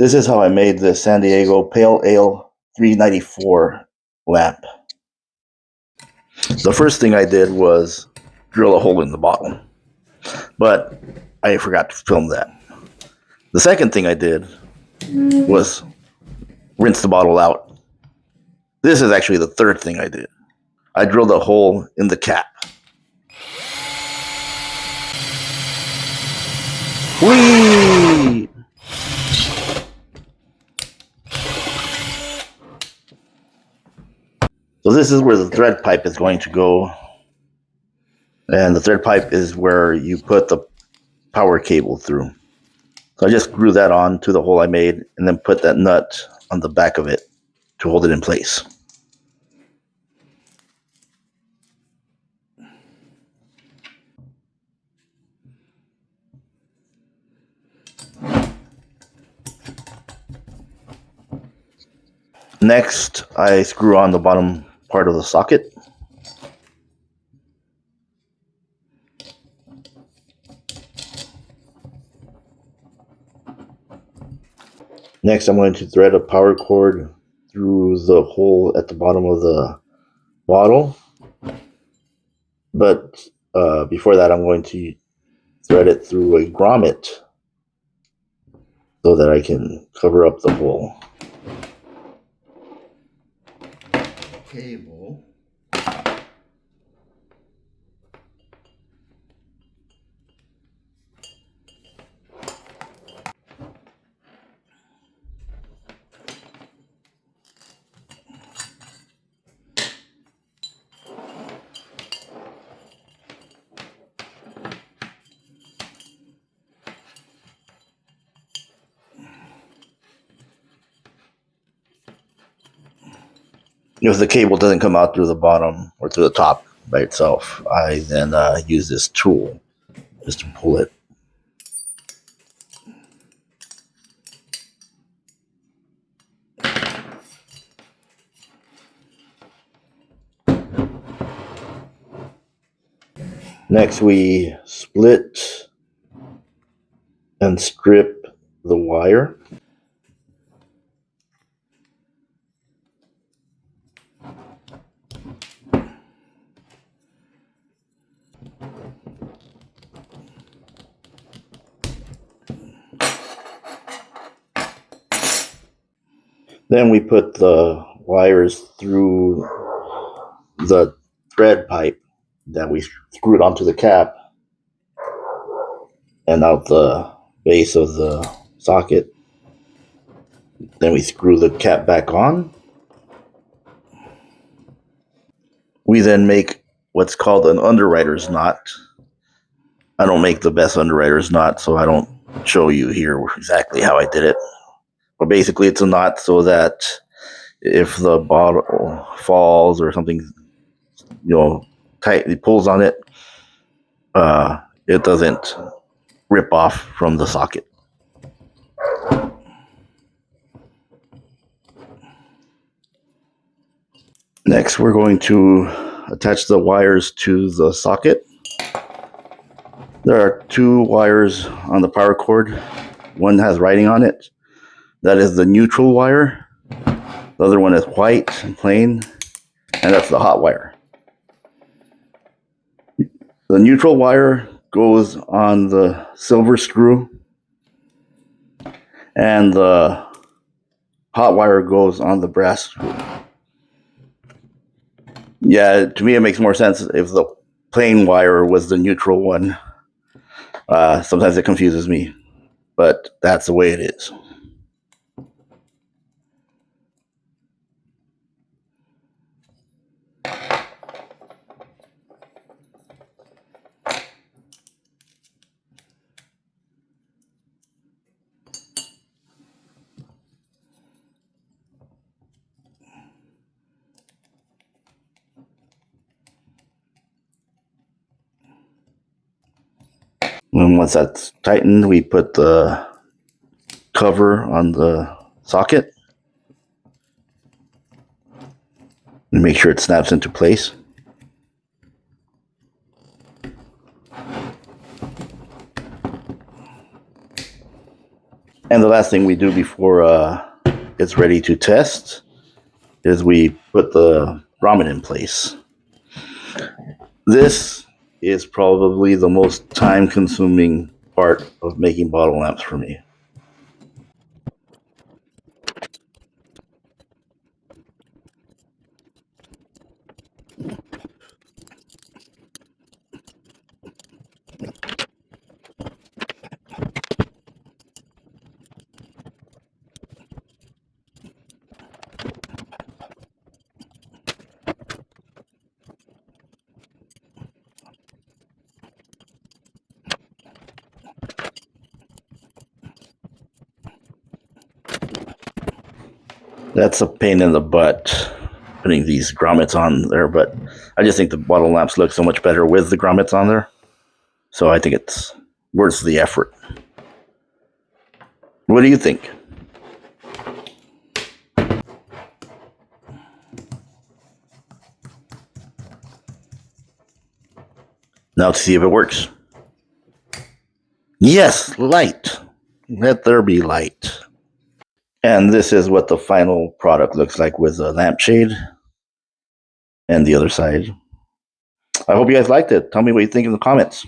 This is how I made the San Diego Pale Ale 394 lamp. The first thing I did was drill a hole in the bottom, but I forgot to film that. The second thing I did was rinse the bottle out. This is actually the third thing I did. I drilled a hole in the cap. Whee! So this is where the thread pipe is going to go. And the thread pipe is where you put the power cable through. So I just screw that on to the hole I made and then put that nut on the back of it to hold it in place. Next, I screw on the bottom part of the socket. Next, I'm going to thread a power cord through the hole at the bottom of the bottle. But before that, I'm going to thread it through a grommet so that I can cover up the hole. Cable. If the cable doesn't come out through the bottom or through the top by itself, I then use this tool just to pull it. Next, we split and strip the wire. Then we put the wires through the thread pipe that we screwed onto the cap and out the base of the socket. Then we screw the cap back on. We then make what's called an underwriter's knot. I don't make the best underwriter's knot, so I don't show you here exactly how I did it. But basically, it's a knot so that if the bottle falls or something, tightly pulls on it, it doesn't rip off from the socket. Next, we're going to attach the wires to the socket. There are two wires on the power cord. One has writing on it. That is the neutral wire. The other one is white and plain, and that's the hot wire. The neutral wire goes on the silver screw, and the hot wire goes on the brass screw. Yeah, to me it makes more sense if the plain wire was the neutral one. Sometimes it confuses me, but that's the way it is. And once that's tightened, we put the cover on the socket and make sure it snaps into place. And the last thing we do before it's ready to test is we put the grommet in place. This is probably the most time-consuming part of making bottle lamps for me. That's a pain in the butt, putting these grommets on there, but I just think the bottle lamps look so much better with the grommets on there. So I think it's worth the effort. What do you think? Now to see if it works. Yes, light. Let there be light. And this is what the final product looks like with a lampshade and the other side. I hope you guys liked it. Tell me what you think in the comments.